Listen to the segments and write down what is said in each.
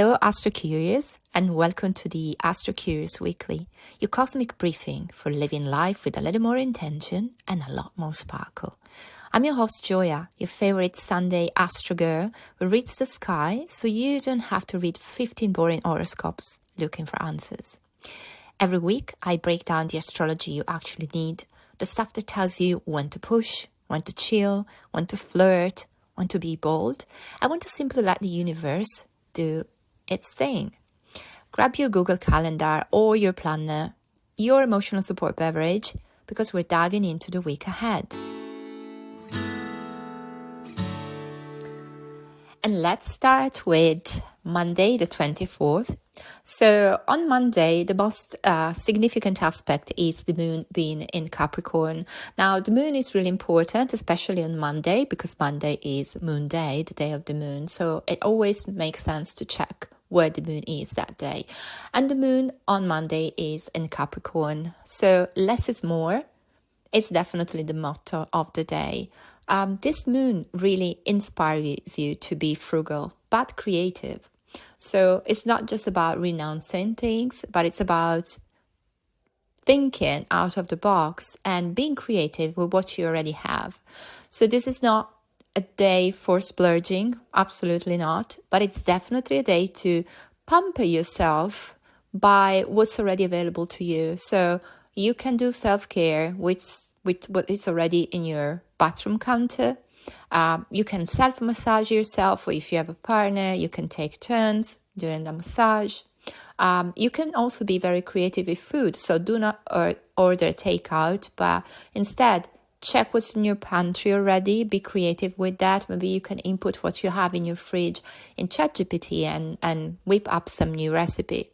Hello, AstroCurious, and welcome to the AstroCurious Weekly, your cosmic briefing for living life with a little more intention and a lot more sparkle. I'm your host, Joya, your favorite Sunday astro girl who reads the sky so you don't have to read 15 boring horoscopes looking for answers. Every week, I break down the astrology you actually need, the stuff that tells you when to push, when to chill, when to flirt, when to be bold. I want to simply let the universe do its thing. Grab your Google Calendar or your planner, your emotional support beverage, because we're diving into the week ahead. And let's start with Monday, the 24th. So on Monday, the most significant aspect is the moon being in Capricorn. Now, the moon is really important, especially on Monday, because Monday is Moon Day, the day of the moon. So it always makes sense to check where the moon is that day. And the moon on Monday is in Capricorn. So less is more. It's definitely the motto of the day. This moon really inspires you to be frugal, but creative. So it's not just about renouncing things, but it's about thinking out of the box and being creative with what you already have. So this is not a day for splurging, absolutely not, but it's definitely a day to pamper yourself by what's already available to you. So you can do self-care with what is already in your bathroom counter. You can self-massage yourself, or if you have a partner, you can take turns doing the massage. You can also be very creative with food, so do not order takeout, but instead check what's in your pantry already, be creative with that. Maybe you can input what you have in your fridge in ChatGPT and whip up some new recipe.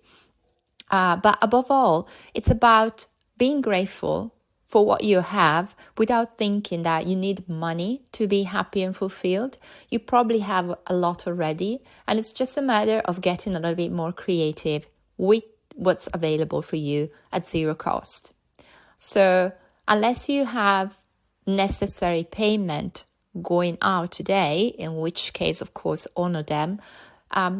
But above all, it's about being grateful for what you have without thinking that you need money to be happy and fulfilled. You probably have a lot already, and it's just a matter of getting a little bit more creative with what's available for you at zero cost. So unless you have necessary payment going out today, in which case, of course, honor them,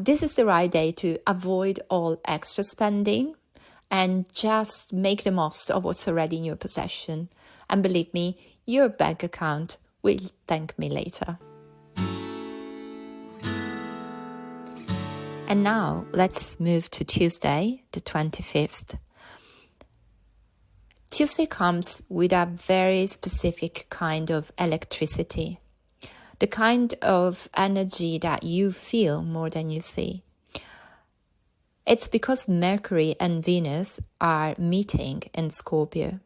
this is the right day to avoid all extra spending and just make the most of what's already in your possession. And believe me, your bank account will thank me later. And now let's move to Tuesday, the 25th. Tuesday comes with a very specific kind of electricity, the kind of energy that you feel more than you see. It's because Mercury and Venus are meeting in Scorpio.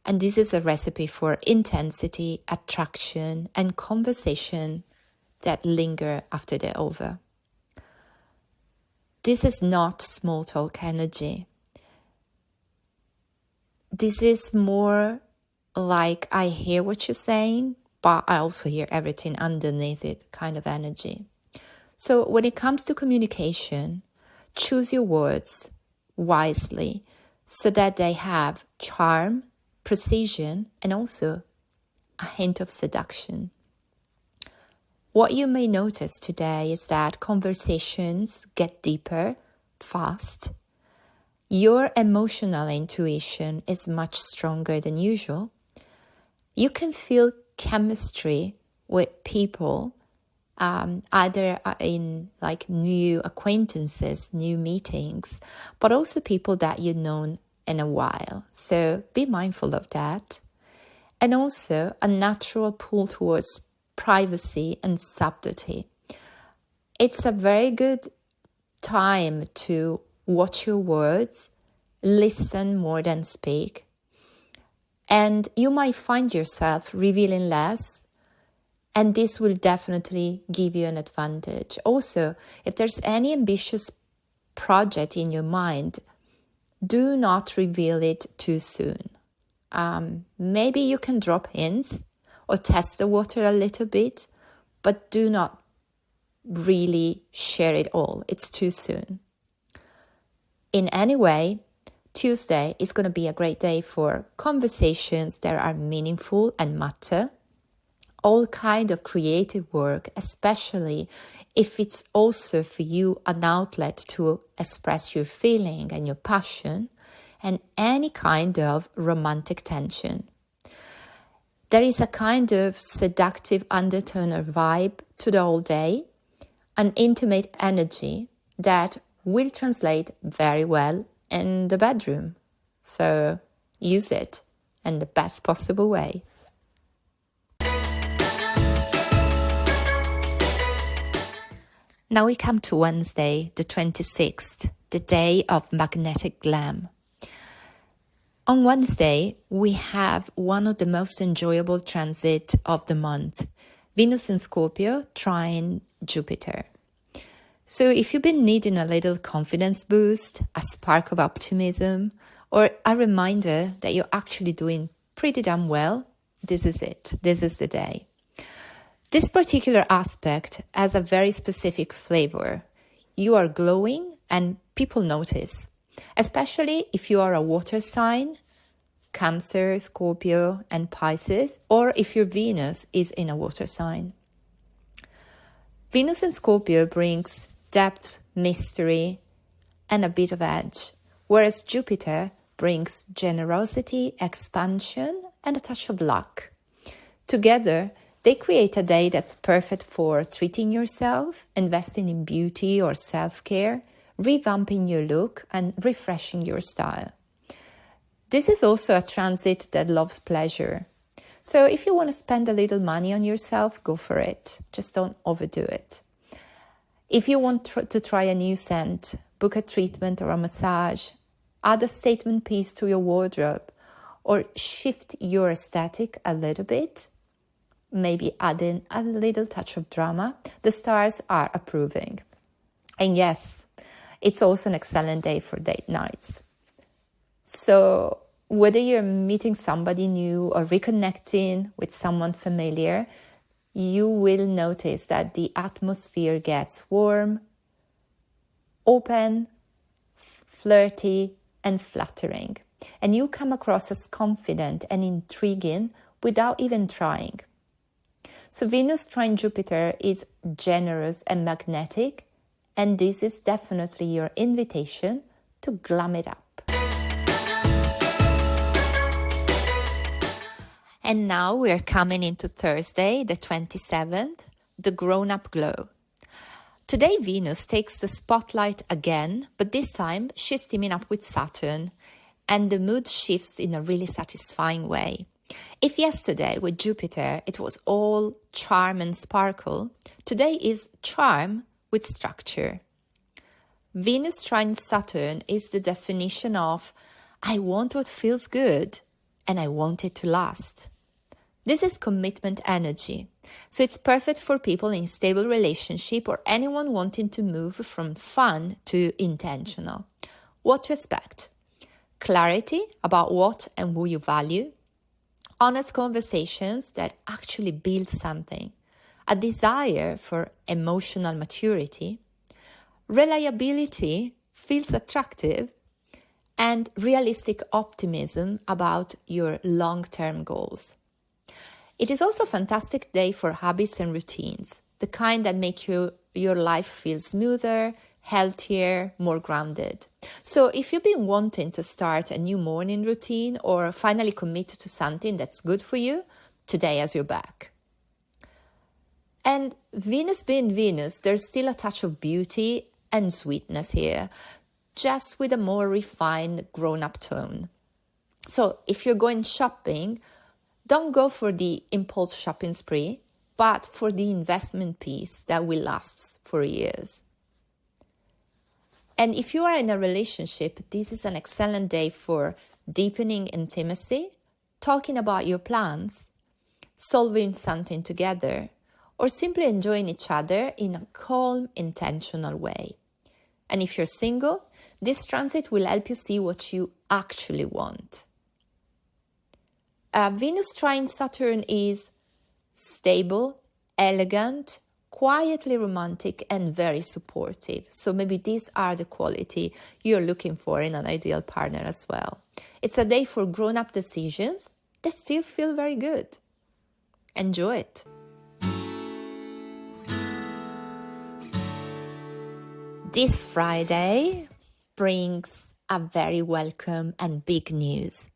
And this is a recipe for intensity, attraction, and conversation that linger after they're over. This is not small talk energy. This is more like I hear what you're saying, but I also hear everything underneath it kind of energy. So when it comes to communication, choose your words wisely so that they have charm, precision, and also a hint of seduction. What you may notice today is that conversations get deeper, fast. Your emotional intuition is much stronger than usual. You can feel chemistry with people, either in like new acquaintances, new meetings, but also people that you've known in a while. So be mindful of that. And also a natural pull towards privacy and subtlety. It's a very good time to watch your words, listen more than speak. And you might find yourself revealing less, and this will definitely give you an advantage. Also, if there's any ambitious project in your mind, do not reveal it too soon. Maybe you can drop hints or test the water a little bit, but do not really share it all. It's too soon. In any way, Tuesday is going to be a great day for conversations that are meaningful and matter. all kind of creative work, especially if it's also for you an outlet to express your feeling and your passion and any kind of romantic tension. There is a kind of seductive undertone or vibe to the whole day, an intimate energy that will translate very well in the bedroom. So use it in the best possible way. Now we come to Wednesday, the 26th, the day of magnetic glam. On Wednesday, we have one of the most enjoyable transits of the month, Venus in Scorpio trine Jupiter. So if you've been needing a little confidence boost, a spark of optimism, or a reminder that you're actually doing pretty damn well, this is it. This is the day. This particular aspect has a very specific flavor. You are glowing and people notice, especially if you are a water sign, Cancer, Scorpio, and Pisces, or if your Venus is in a water sign. Venus in Scorpio brings depth, mystery, and a bit of edge, whereas Jupiter brings generosity, expansion, and a touch of luck. Together, they create a day that's perfect for treating yourself, investing in beauty or self-care, revamping your look, and refreshing your style. This is also a transit that loves pleasure. So if you want to spend a little money on yourself, go for it. Just don't overdo it. If you want to try a new scent, book a treatment or a massage, add a statement piece to your wardrobe, or shift your aesthetic a little bit, maybe add in a little touch of drama, the stars are approving. And yes, it's also an excellent day for date nights. So whether you're meeting somebody new or reconnecting with someone familiar, you will notice that the atmosphere gets warm, open, flirty, and flattering. And you come across as confident and intriguing without even trying. So Venus trine Jupiter is generous and magnetic, and this is definitely your invitation to glam it up. And now we're coming into Thursday, the 27th, the grown-up glow. Today Venus takes the spotlight again, but this time she's teaming up with Saturn, and the mood shifts in a really satisfying way. If yesterday with Jupiter it was all charm and sparkle, today is charm with structure. Venus trine Saturn is the definition of I want what feels good and I want it to last. This is commitment energy, so it's perfect for people in stable relationship or anyone wanting to move from fun to intentional. What to expect? Clarity about what and who you value, honest conversations that actually build something, a desire for emotional maturity, reliability feels attractive, and realistic optimism about your long-term goals. It is also a fantastic day for habits and routines, the kind that make your life feel smoother, healthier, more grounded. So if you've been wanting to start a new morning routine or finally commit to something that's good for you, today has your back. And Venus being Venus, there's still a touch of beauty and sweetness here, just with a more refined, grown-up tone. So if you're going shopping, don't go for the impulse shopping spree, but for the investment piece that will last for years. And if you are in a relationship, this is an excellent day for deepening intimacy, talking about your plans, solving something together, or simply enjoying each other in a calm, intentional way. And if you're single, this transit will help you see what you actually want. Venus trine Saturn is stable, elegant, quietly romantic, and very supportive. So maybe these are the qualities you're looking for in an ideal partner as well. It's a day for grown-up decisions that still feel very good. Enjoy it. This Friday brings a very welcome and big news.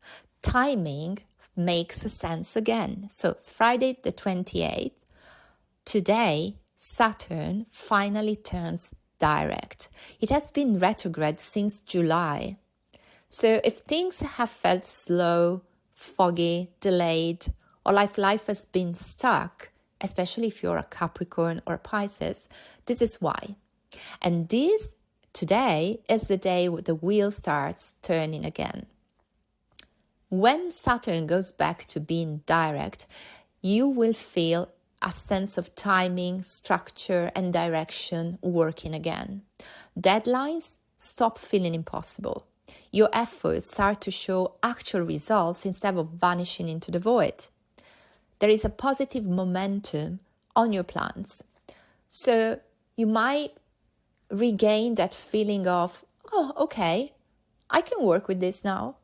Timing makes sense again. So it's Friday the 28th. Today, Saturn finally turns direct. It has been retrograde since July. So if things have felt slow, foggy, delayed, or like life has been stuck, especially if you're a Capricorn or Pisces, this is why. And this today is the day the wheel starts turning again. When Saturn goes back to being direct, you will feel a sense of timing, structure, and direction working again. Deadlines stop feeling impossible. Your efforts start to show actual results instead of vanishing into the void. There is a positive momentum on your plans. So you might regain that feeling of, oh, okay, I can work with this now.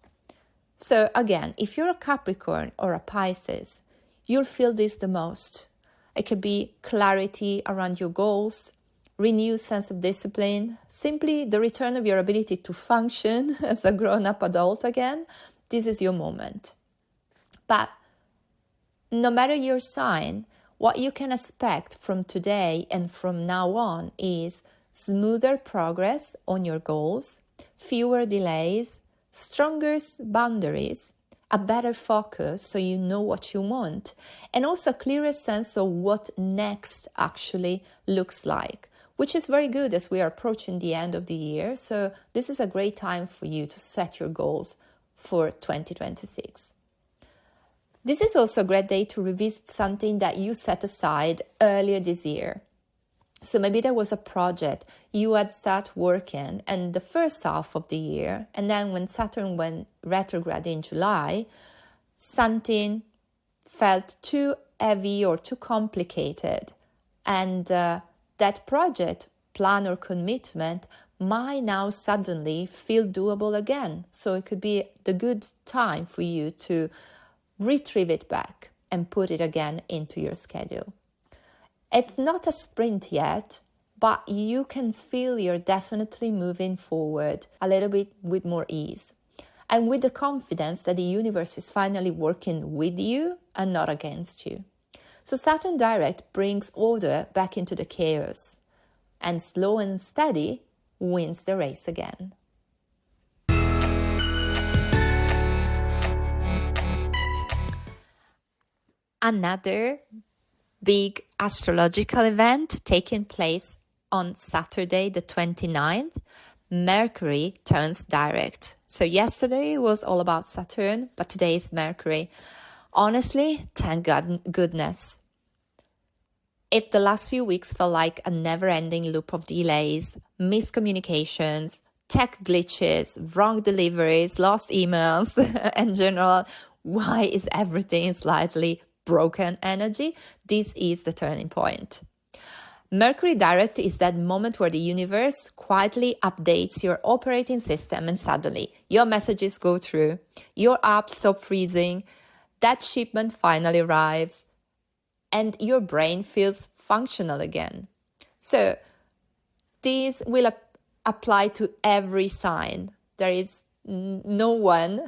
So again, if you're a Capricorn or a Pisces, you'll feel this the most. It could be clarity around your goals, renewed sense of discipline, simply the return of your ability to function as a grown-up adult again. This is your moment. But no matter your sign, what you can expect from today and from now on is smoother progress on your goals, fewer delays, stronger boundaries, a better focus so you know what you want, and also a clearer sense of what next actually looks like, which is very good as we are approaching the end of the year. So this is a great time for you to set your goals for 2026. This is also a great day to revisit something that you set aside earlier this year. So maybe there was a project you had started working in the first half of the year, and then when Saturn went retrograde in July, something felt too heavy or too complicated, and that project, plan or commitment might now suddenly feel doable again. So it could be the good time for you to retrieve it back and put it again into your schedule. It's not a sprint yet, but you can feel you're definitely moving forward a little bit with more ease and with the confidence that the universe is finally working with you and not against you. So Saturn direct brings order back into the chaos, and slow and steady wins the race again. Another big astrological event taking place on Saturday the 29th, Mercury turns direct. So yesterday was all about Saturn, but today is Mercury. Honestly, thank goodness. If the last few weeks felt like a never-ending loop of delays, miscommunications, tech glitches, wrong deliveries, lost emails, in general, why is everything slightly broken energy? This is the turning point. Mercury direct is that moment where the universe quietly updates your operating system and suddenly your messages go through, your apps stop freezing, that shipment finally arrives, and your brain feels functional again. So this will apply to every sign. There is no one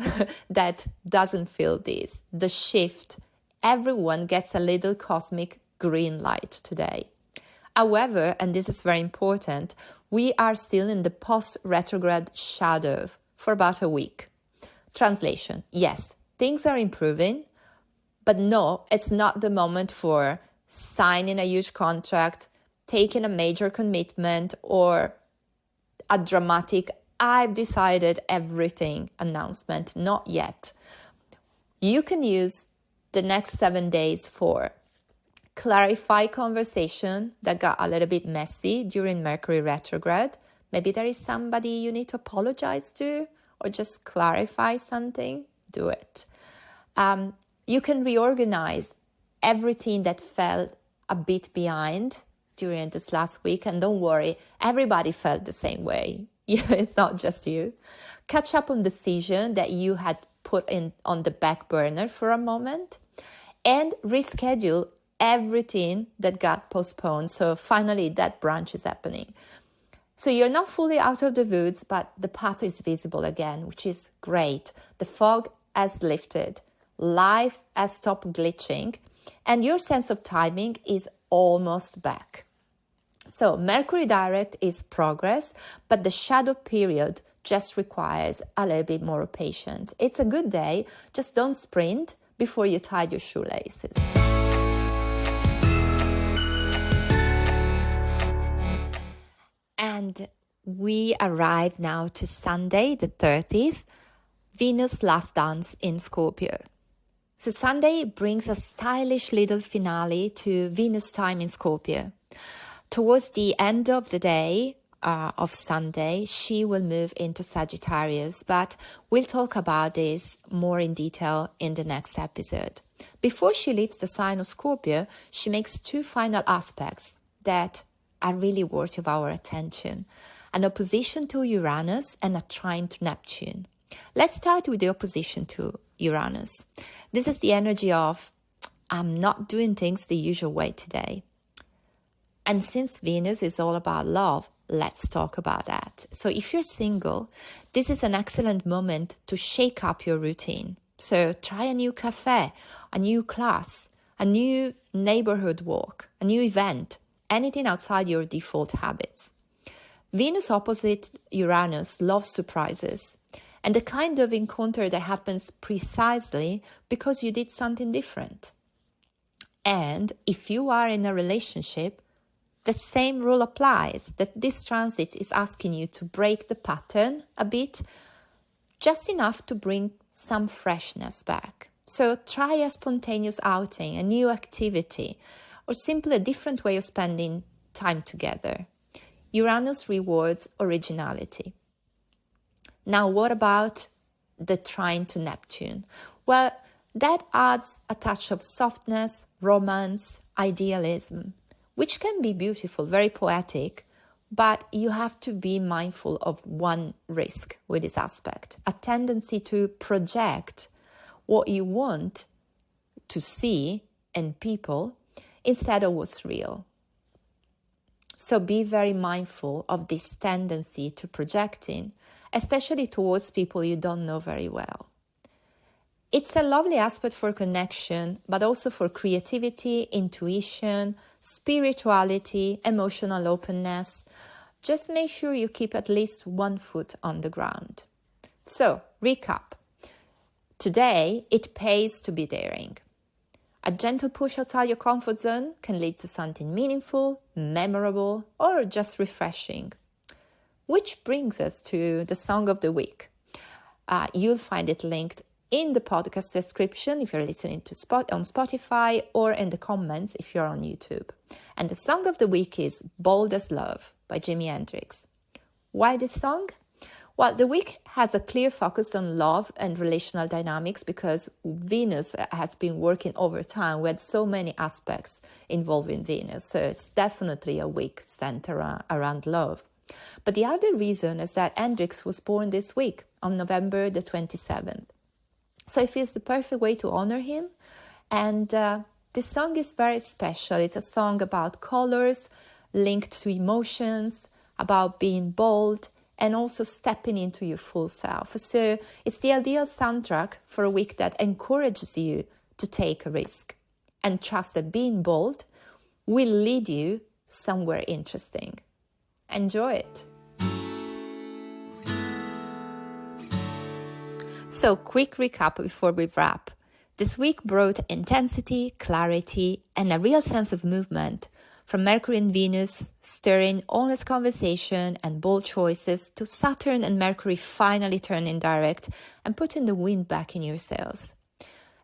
that doesn't feel this. The shift, everyone gets a little cosmic green light today. However, and this is very important, we are still in the post-retrograde shadow for about a week. Translation: yes, things are improving, but no, it's not the moment for signing a huge contract, taking a major commitment, or a dramatic, I've decided everything announcement. Not yet. You can use the next 7 days for clarify conversation that got a little bit messy during Mercury retrograde. Maybe there is somebody you need to apologize to or just clarify something. Do it. You can reorganize everything that fell a bit behind during this last week. And don't worry, everybody felt the same way. It's not just you. Catch up on decisions that you had put in on the back burner for a moment and reschedule everything that got postponed. So finally, that branch is happening. So you're not fully out of the woods, but the path is visible again, which is great. The fog has lifted, life has stopped glitching, and your sense of timing is almost back. So Mercury direct is progress, but the shadow period just requires a little bit more patience. It's a good day, just don't sprint before you tie your shoelaces. And we arrive now to Sunday, the 30th, Venus' last dance in Scorpio. So Sunday brings a stylish little finale to Venus time in Scorpio. Towards the end of the day of Sunday, she will move into Sagittarius, but we'll talk about this more in detail in the next episode. Before she leaves the sign of Scorpio, she makes two final aspects that are really worthy of our attention: an opposition to Uranus and a trine to Neptune. Let's start with the opposition to Uranus. This is the energy of, I'm not doing things the usual way today. And since Venus is all about love, let's talk about that. So if you're single, this is an excellent moment to shake up your routine. So try a new cafe, a new class, a new neighborhood walk, a new event, anything outside your default habits. Venus opposite Uranus loves surprises, and the kind of encounter that happens precisely because you did something different. And if you are in a relationship, the same rule applies, that this transit is asking you to break the pattern a bit, just enough to bring some freshness back. So try a spontaneous outing, a new activity, or simply a different way of spending time together. Uranus rewards originality. Now, what about the trine to Neptune? Well, that adds a touch of softness, romance, idealism, which can be beautiful, very poetic, but you have to be mindful of one risk with this aspect: a tendency to project what you want to see in people instead of what's real. So be very mindful of this tendency to projecting, especially towards people you don't know very well. It's a lovely aspect for connection, but also for creativity, intuition, spirituality, emotional openness. Just make sure you keep at least one foot on the ground. So, recap. Today, it pays to be daring. A gentle push outside your comfort zone can lead to something meaningful, memorable, or just refreshing. Which brings us to the song of the week. You'll find it linked in the podcast description if you're listening to on Spotify, or in the comments if you're on YouTube. And the song of the week is Bold as Love by Jimi Hendrix. Why this song? Well, the week has a clear focus on love and relational dynamics because Venus has been working over time. We had so many aspects involving Venus, so it's definitely a week centered around love. But the other reason is that Hendrix was born this week on November the 27th. So it feels the perfect way to honor him. And this song is very special. It's a song about colors linked to emotions, about being bold, and also stepping into your full self. So it's the ideal soundtrack for a week that encourages you to take a risk and trust that being bold will lead you somewhere interesting. Enjoy it. So, quick recap before we wrap. This week brought intensity, clarity, and a real sense of movement, from Mercury and Venus stirring honest conversation and bold choices to Saturn and Mercury finally turning direct and putting the wind back in your sails.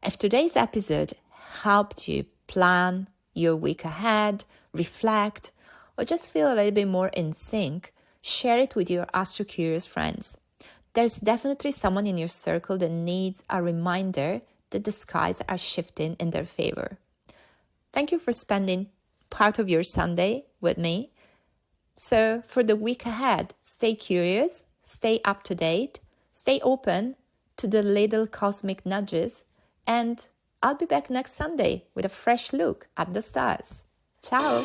If today's episode helped you plan your week ahead, reflect, or just feel a little bit more in sync, share it with your AstroCurious friends. There's definitely someone in your circle that needs a reminder that the skies are shifting in their favor. Thank you for spending part of your Sunday with me. So for the week ahead, stay curious, stay up to date, stay open to the little cosmic nudges, and I'll be back next Sunday with a fresh look at the stars. Ciao!